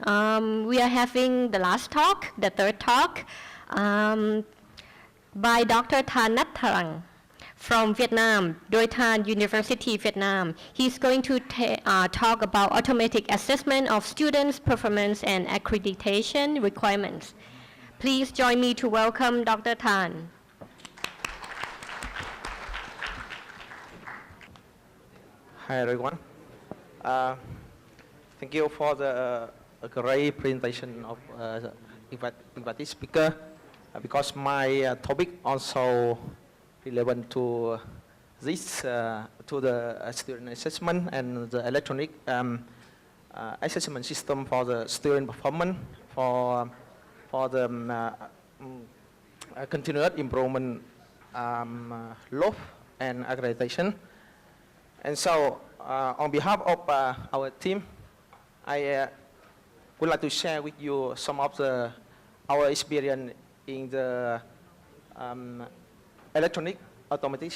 we are having the last talk, the third talk, by Dr. Thanyaburi from Vietnam, Doi Thanh University, Vietnam. He's going to talk about automatic assessment of students' performance and accreditation requirements. Please join me to welcome Dr. Thanh. Hi everyone. Thank you for the great presentation of invited speaker, because my topic also relevant to this, to the student assessment and the electronic assessment system for the student performance for the continuous improvement law and accreditation. And so, on behalf of our team, I would like to share with you some of our experience in the electronic automatic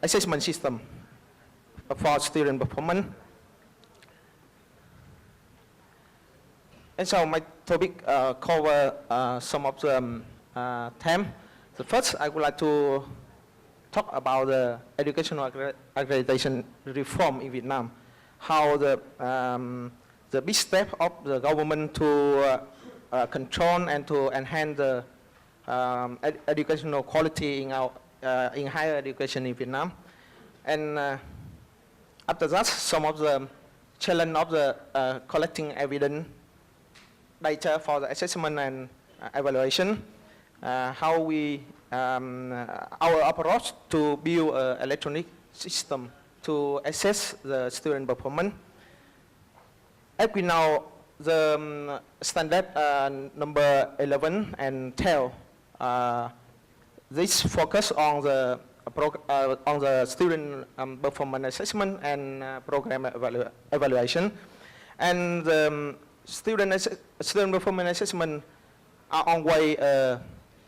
assessment system for student performance. And so my topic cover some of the themes. The first, I would like to talk about the educational accreditation reform in Vietnam, how the big step of the government to control and to enhance the educational quality in higher education in Vietnam. And after that, some of the challenge of the collecting evidence data for the assessment and evaluation, how we our approach to build an electronic system to assess the student performance. As we know, the standard number 11 and 12, this focus on the student performance assessment and program evaluation, and the student performance assessment are on way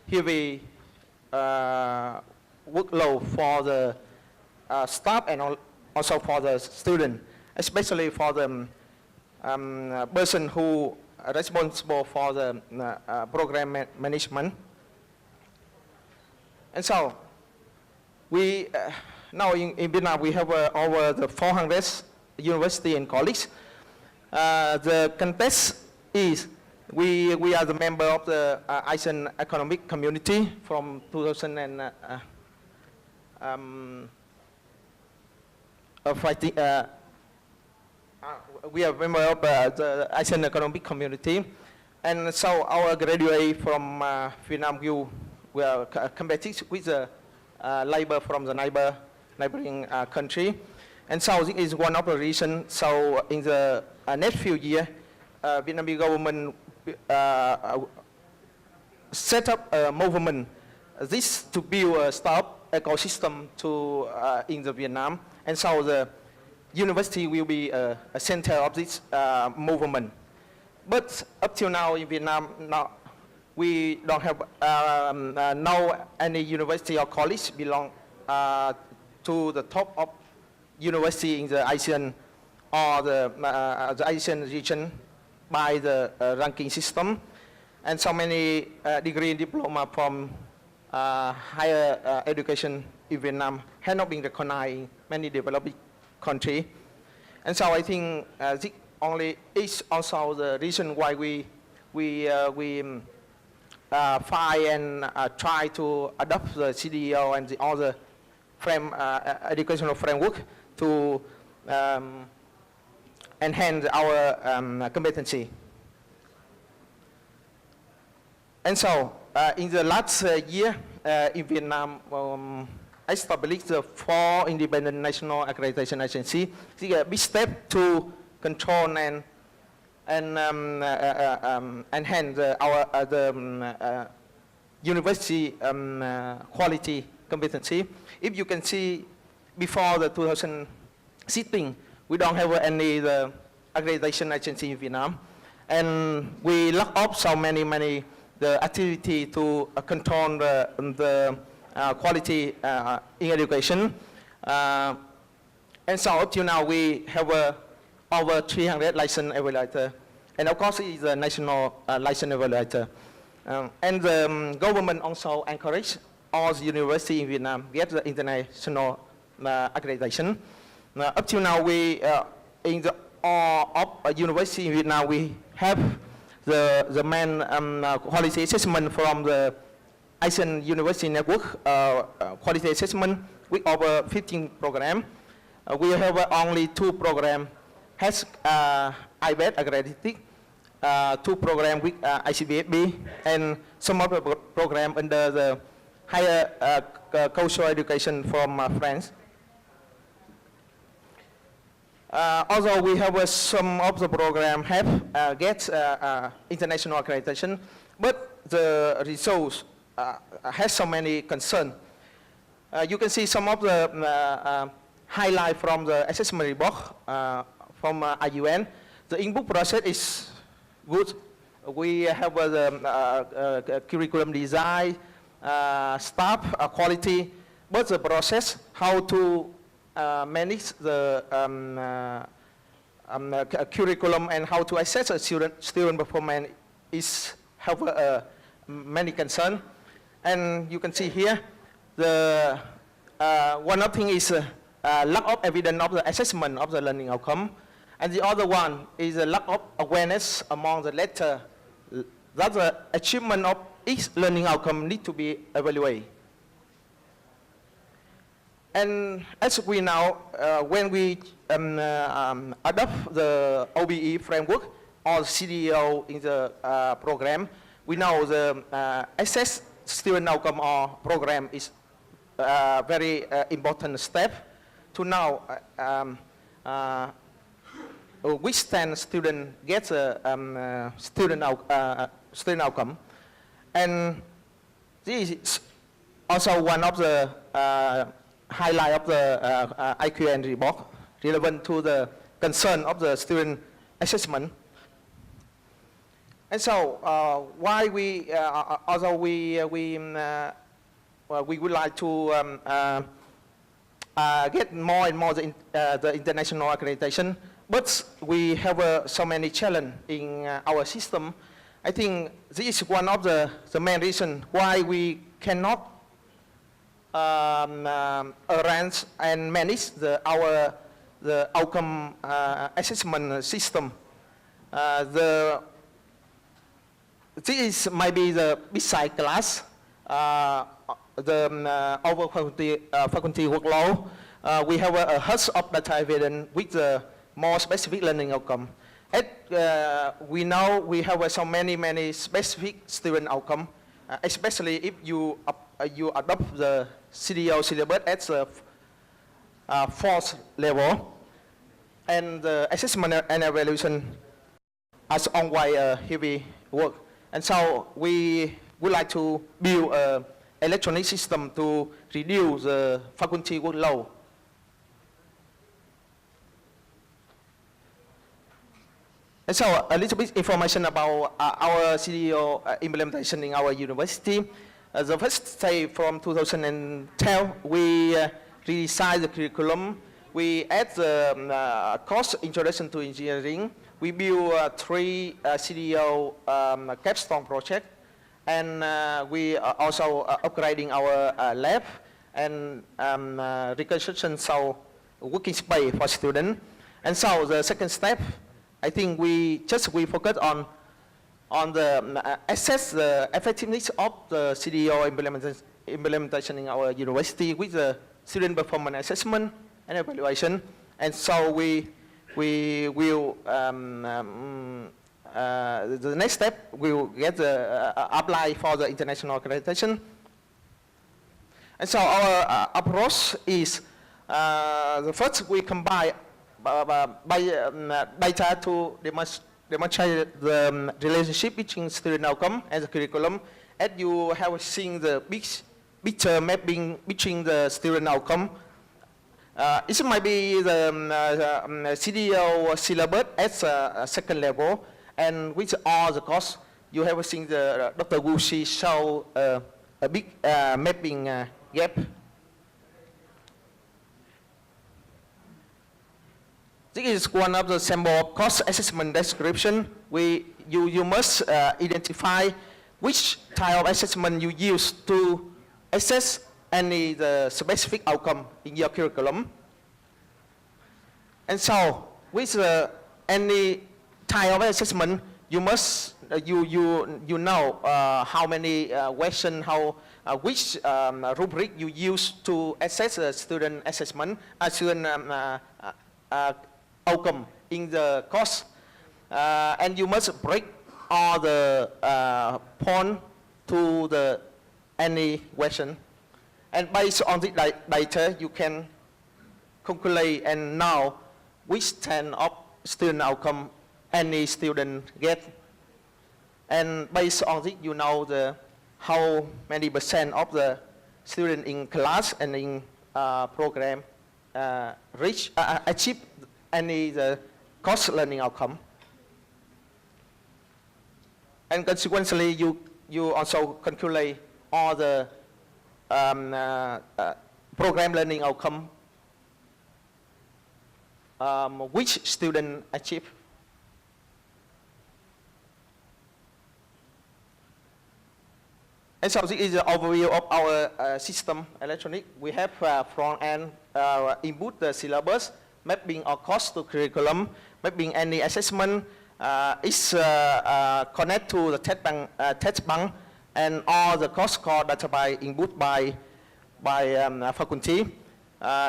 heavy workload for the staff and also for the student, especially for the person who are responsible for the program management. And so, we now in Vietnam we have over the 400 university and colleges. The context is we are the member of the ASEAN Economic Community from 2000 and we are member of the ASEAN Economic Community, and so our graduate from Vietnam we are competing with the labor from the neighboring country, and so this is one of the reasons. So in the next few years, Vietnamese government set up a movement this to build a startup ecosystem to in the Vietnam, and so the university will be a center of this movement. But up till now in Vietnam, we don't have no any university or college belong to the top of university in the ASEAN or the ASEAN region by the ranking system, and so many degree and diploma from higher education in Vietnam have not been recognized in many developing countries. And so I think this only is also the reason why we find and try to adopt the CDIO and the other educational framework to enhance our competency. And so, in the last year in Vietnam, I established the 4 independent national accreditation agencies. It's a big step to control and enhance our university quality competency. If you can see, before the 2016, we don't have any the accreditation agency in Vietnam, and we lock up so many the activity to control the quality in education, and so up till now we have over 300 licensed evaluators And of course, he is a national license evaluator. And the government also encourage all the universities in Vietnam get the international accreditation. Up till now, we in the all of university in Vietnam, we have the main quality assessment from the Asian University Network quality assessment with over 15 programs. We have only 2 programs has IBET accredited, 2 programs with ICBFB, and some other program under the higher cultural education from France. Although we have some of the program have get international accreditation, but the results has so many concerns. You can see some of the highlight from the assessment report from IUN. The input process is good. We have the curriculum design, staff quality, but the process how to manage the curriculum and how to assess a student performance is have many concerns. And you can see here, the one of thing is lack of evidence of the assessment of the learning outcome, and the other one is a lack of awareness among the lecturer that the achievement of each learning outcome need to be evaluated. And as we know, when we adopt the OBE framework or CDIO in the program, we know the assess student outcome or program is a very important step to know which stand student gets a student outcome. And this is also one of the highlight of the IQN report relevant to the concern of the student assessment. And so, why we, although we would like to get more and more the international accreditation, but we have so many challenges in our system. I think this is one of the main reasons why we cannot arrange and manage the outcome assessment system. This might be the beside class, the over faculty workload. We have a host of data evidence with the more specific learning outcome. We know we have so many specific student outcome, especially if you adopt the CDIO syllabus at the 4th level, and the assessment and evaluation as ongoing heavy work. And so we would like to build an electronic system to reduce the faculty workload. And so a little bit information about our CDIO implementation in our university. The first stage from 2012, we redesigned the curriculum. We add the course Introduction to Engineering. We build 3 CDIO capstone projects, and we are also upgrading our lab and reconstruction so working space for students. And so the second step, I think we focus on the assess the effectiveness of the CDIO implementation in our university with the student performance assessment and evaluation. And so we will the next step we will get the apply for the international accreditation. And so our approach is the first we combine data to demonstrate the relationship between student outcome and the curriculum. As you have seen the picture mapping between the student outcome, it might be the CDIO syllabus at a second level, and with all the course, you have seen the Dr. Gucci show a big mapping gap. This is one of the sample of cost assessment description. You must identify which type of assessment you use to assess any the specific outcome in your curriculum. And so, with any type of assessment, you must you know how many questions, which rubric you use to assess a student assessment, student outcome in the course, and you must break all the point to the any question, and based on this data, you can calculate and know which kind of student outcome any student get, and based on this, you know how many percent of the student in class and in program achieve any the course learning outcome. And consequently, you also calculate all the program learning outcome which student achieve. And so this is the overview of our system electronic. We have front end input the syllabus, mapping our course to curriculum, mapping any assessment is connect to the test bank, and all the course score data by input by faculty.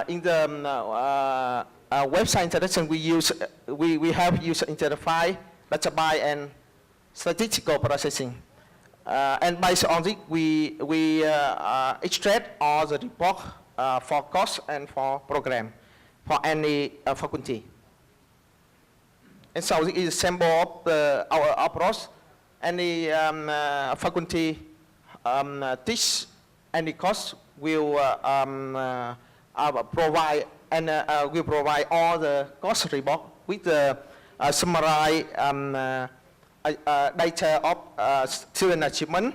In the website introduction, we have user interface, database, and statistical processing. And based on this, we extract all the report for course and for program for any faculty. And so this is a sample of our approach. Any faculty teach any course will provide and will provide all the course report with the summary data of student achievement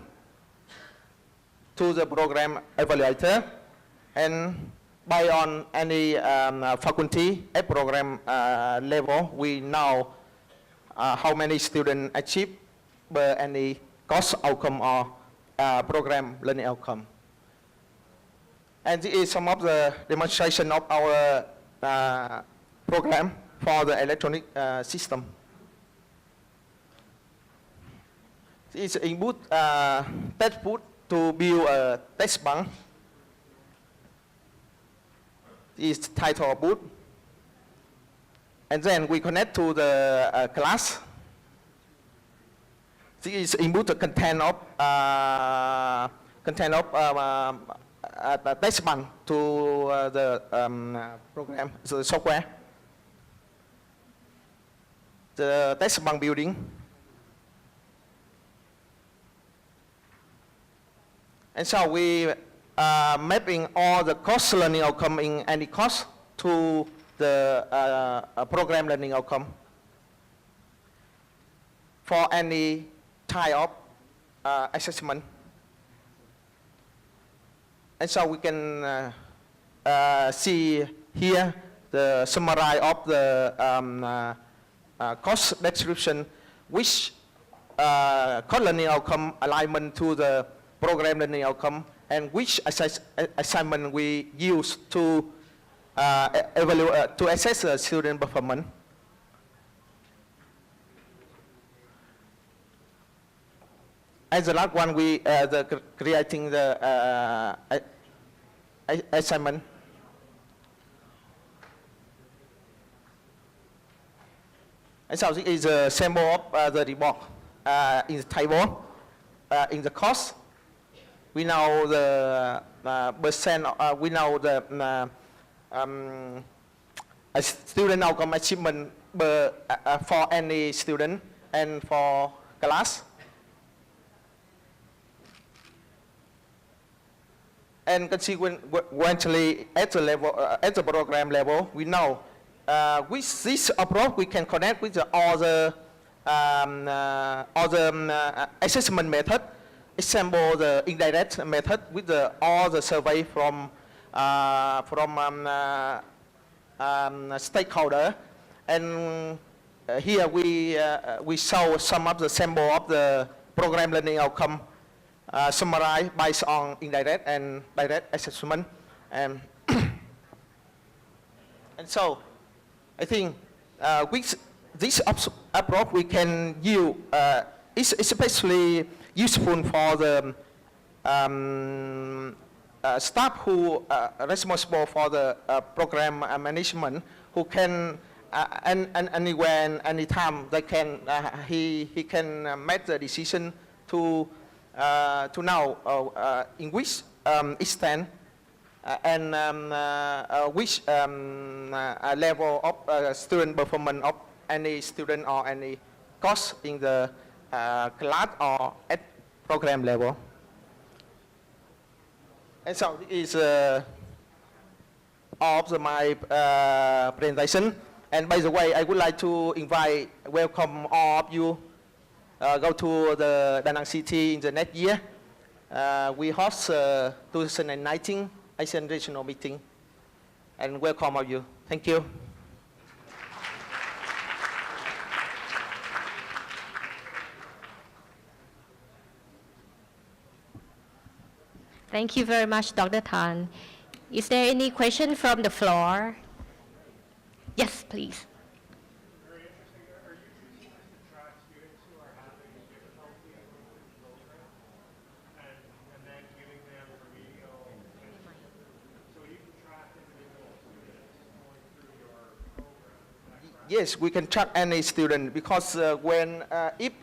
to the program evaluator, and by on any faculty at program level, we know how many students achieve by any course outcome or program learning outcome. And this is some of the demonstration of our program for the electronic system. This is input test put to build a test bank. This is title of boot. And then we connect to the class. This is input the content of the test bank to the program, so the software. The test bank building. And so we mapping all the course learning outcome in any course to the program learning outcome for any type of assessment. And so we can see here the summary of the course description, which course learning outcome alignment to the program learning outcome, and which assignment we use to evaluate, to assess the student performance. And the last one, we creating the assignment. And so this is a sample of the report in the table. In the course, we know the percent, we know the student outcome achievement for any student and for class. And consequently, at the level, at the program level, we know with this approach we can connect with the other assessment method. Example, the indirect method with all the survey from stakeholder, And here we show some of the sample of the program learning outcome summarized based on indirect and direct assessment. And so I think with this approach we can use, it's especially useful for the staff who are responsible for the program management, who can anywhere and anytime they can he can make the decision to know in which extent and which level of student performance of any student or any course in the class or at program level. And so this is all of my presentation. And by the way, I would like to welcome all of you go to the Da Nang City in the next year. We host 2019 ASEAN Regional Meeting, and welcome all of you. Thank you. Thank you very much, Dr. Tan. Is there any question from the floor? Yes, please. Very interesting. Are you using this to track students who are having difficulty in the program and then giving them remedial attention? So you can track individual students going through your program? Yes, we can track any student because when if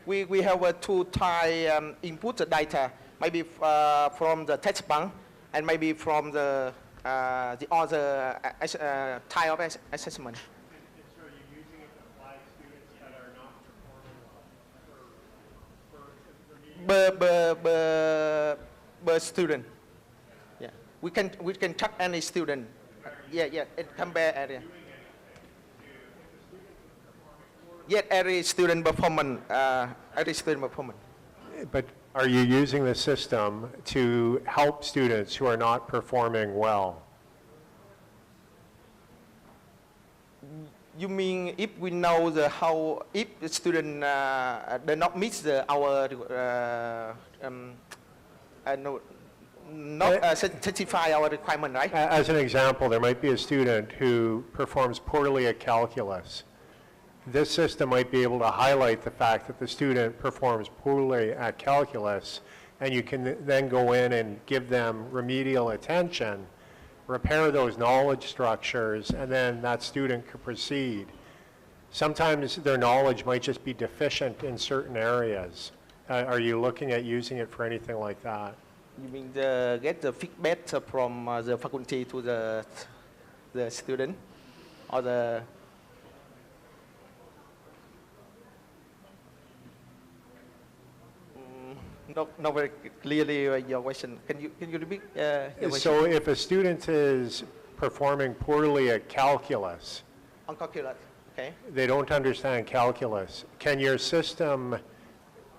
we have two type input data, maybe from the text bank and maybe from the other type of assessment. And so you're using it to flag students that are not performing well Per student. Yeah, we can track any student. Yeah, it compare area. Yet every student performance, But are you using the system to help students who are not performing well? You mean if we know if the student do not meet satisfy our requirement, right? As an example, there might be a student who performs poorly at calculus. This system might be able to highlight the fact that the student performs poorly at calculus, and you can then go in and give them remedial attention, repair those knowledge structures, and then that student could proceed. Sometimes their knowledge might just be deficient in certain areas. Are you looking at using it for anything like that? You mean get the feedback from the faculty to the student, or the not very clearly your question. Can you repeat your question? So if a student is performing poorly at calculus, On calculus, okay. they don't understand calculus, can your system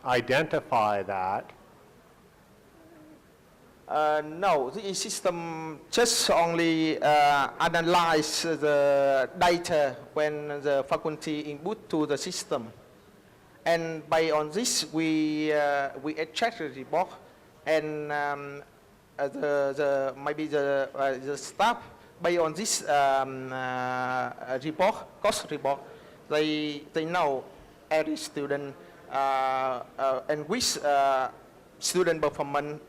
identify that? No, the system just only analyze the data when the faculty input to the system. And by on this, we extract the report, and maybe the staff, by on this report, course report, they know every student and which student performance.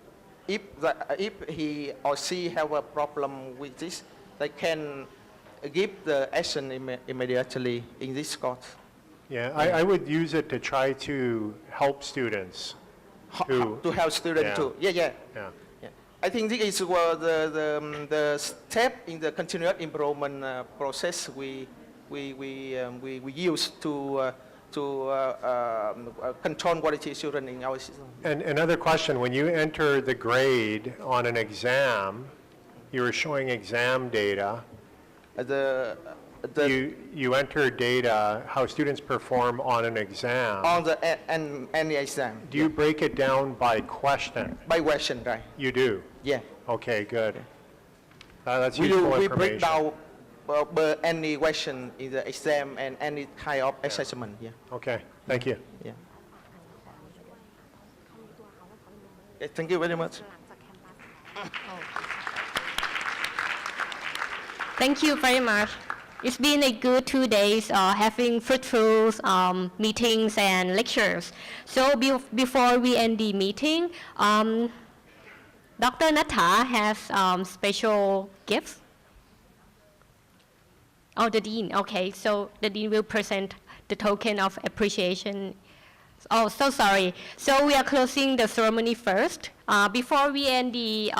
If he or she have a problem with this, they can give the action immediately in this course. Yeah, I would use it to try to help students. To help students Yeah. too. Yeah. Yeah. I think this is the step in the continuous improvement process we use to control quality assurance in our system. And another question, when you enter the grade on an exam, you were showing exam data. You enter data, how students perform on an exam. On the any exam. Do you break it down by question? By question, right? You do? Yeah. Okay, good. That's useful We information. break down any question in the exam and any kind of assessment. Yeah. Okay, thank you. Yeah. Okay, thank you very much. Thank you very much. It's been a good 2 days having fruitful meetings and lectures. So before we end the meeting, Dr. Natha has special gifts. Oh, the Dean. Okay, so the Dean will present the token of appreciation. Oh, so sorry. So we are closing the ceremony first. Before we end the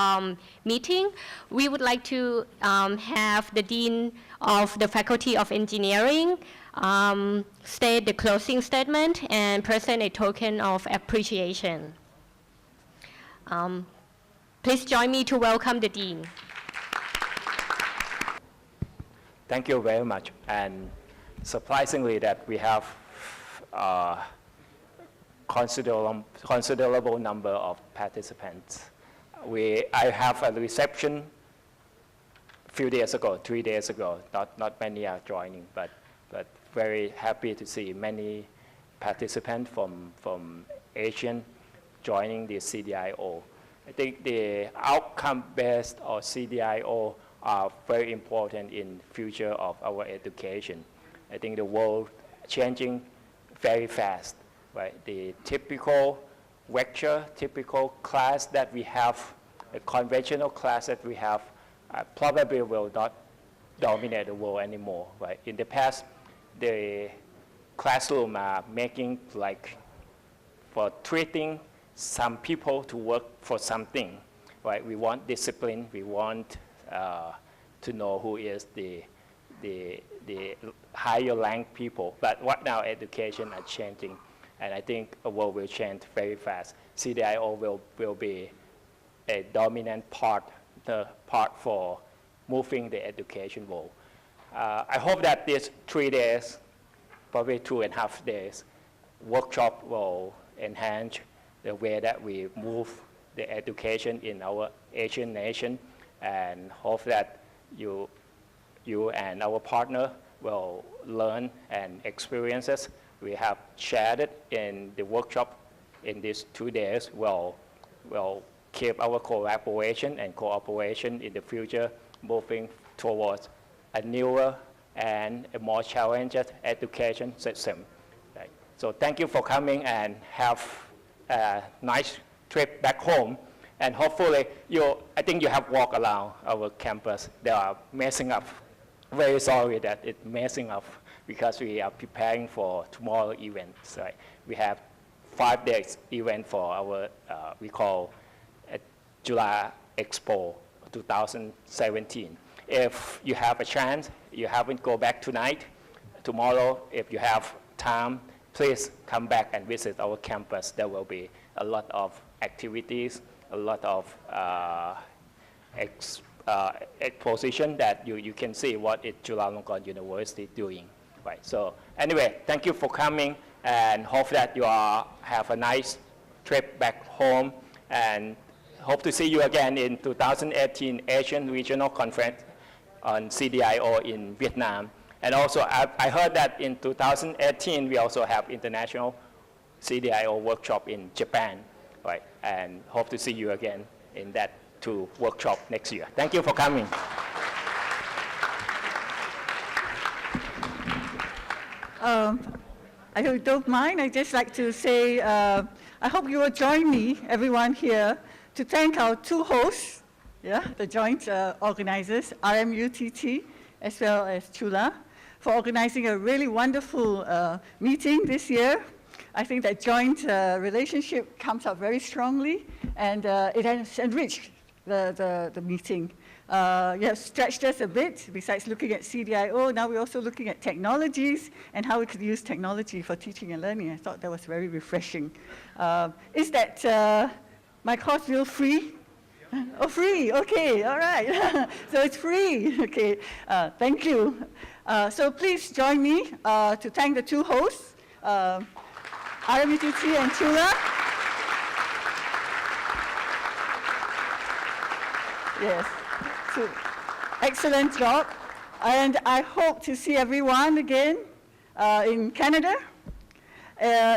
meeting, we would like to have the Dean of the Faculty of Engineering state the closing statement and present a token of appreciation. Please join me to welcome the Dean. Thank you very much. And surprisingly that we have considerable number of participants. I have a reception a few days ago, 3 days ago. Not many are joining, but very happy to see many participants from Asian joining the CDIO. I think the outcome-based or CDIO are very important in future of our education. I think the world changing very fast, right? The typical lecture, typical class that we have, a conventional class that we have, probably will not dominate the world anymore, right? In the past, the classroom are making like for treating some people to work for something, right? We want discipline, we want to know who is the higher ranked people. But right now, education are changing, and I think the world will change very fast. CDIO will be a dominant part for moving the education world. I hope that these 3 days, probably 2.5 days, workshop will enhance the way that we move the education in our Asian nation, and hope that you and our partner will learn and experiences we have shared it in the workshop in these 2 days will keep our collaboration and cooperation in the future moving towards a newer and a more challenging education system. Right. So thank you for coming, and have a nice trip back home. And hopefully, I think you have walked around our campus. They are messing up. Very sorry that it's messing up, because we are preparing for tomorrow events. Right? We have 5 days event for our, we call Chula Expo 2017. If you have a chance, you haven't go back tonight, tomorrow, if you have time, please come back and visit our campus. There will be a lot of activities, a lot of exposition that you can see what is Chulalongkorn University doing. Right. So anyway, thank you for coming, and hope that you have a nice trip back home, and hope to see you again in 2018 Asian Regional Conference on CDIO in Vietnam. And also, I heard that in 2018, we also have international CDIO workshop in Japan, right? And hope to see you again in that 2 workshop next year. Thank you for coming. I don't mind. I'd just like to say, I hope you will join me, everyone here, to thank our 2 hosts, the joint organizers, RMUTT, as well as Chula, for organizing a really wonderful meeting this year. I think that joint relationship comes out very strongly, and it has enriched the meeting. You have stretched us a bit. Besides looking at CDIO, now we're also looking at technologies and how we could use technology for teaching and learning. I thought that was very refreshing. Is that my course bill free? Oh, free, okay, all right. So it's free, okay, thank you. So please join me to thank the 2 hosts, RMUTT and Chula. Yes, so excellent job. And I hope to see everyone again in Canada,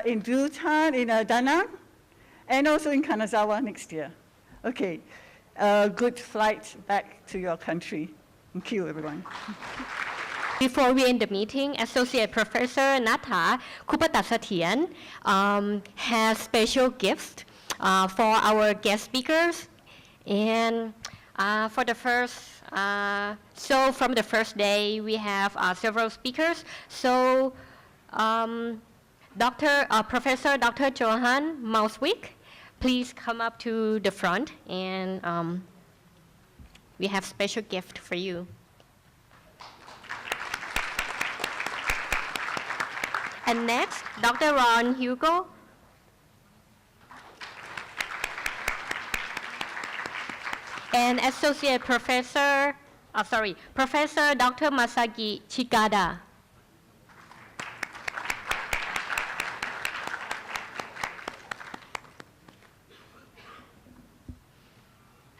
in Bhutan, in Da Nang, and also in Kanazawa next year. Okay, good flight back to your country. Thank you, everyone. Before we end the meeting, Associate Professor Natha Kupatasathian has special gifts for our guest speakers. And for the first, so from the first day, we have several speakers. So Professor Dr. Johan Mauswick, please come up to the front, and we have special gift for you. And next, Dr. Ron Hugo. And Associate Professor, Professor Dr. Masagi Chikada.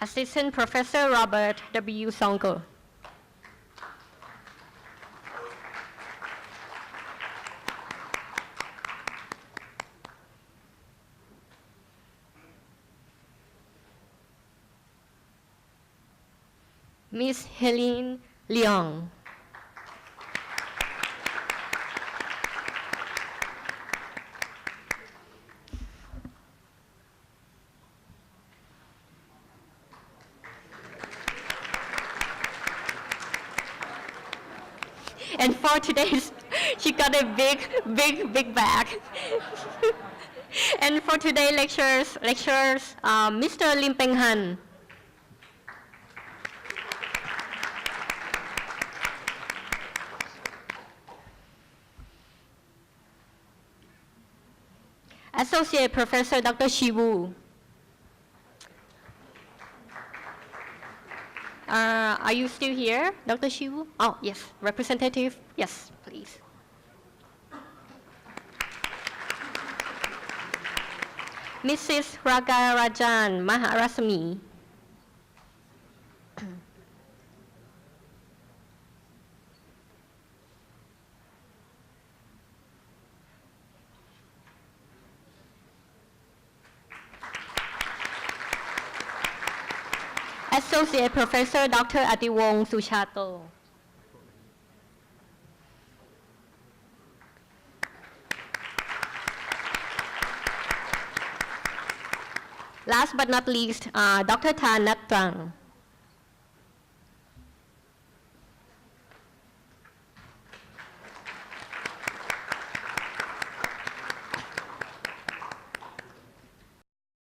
Assistant Professor Robert W. Sonko. Miss Helene Leong. And for today's, she got a big bag. And for today's lectures, Mr. Lim Peng Han. Associate Professor Dr. Shiwu. Are you still here, Dr. Shiwu? Oh, yes. Representative? Yes, please. Mrs. Ragarajan Maharasmi. Associate Professor Dr. Adiwong Suchato. Last but not least, Dr. Tha Nhat Trang.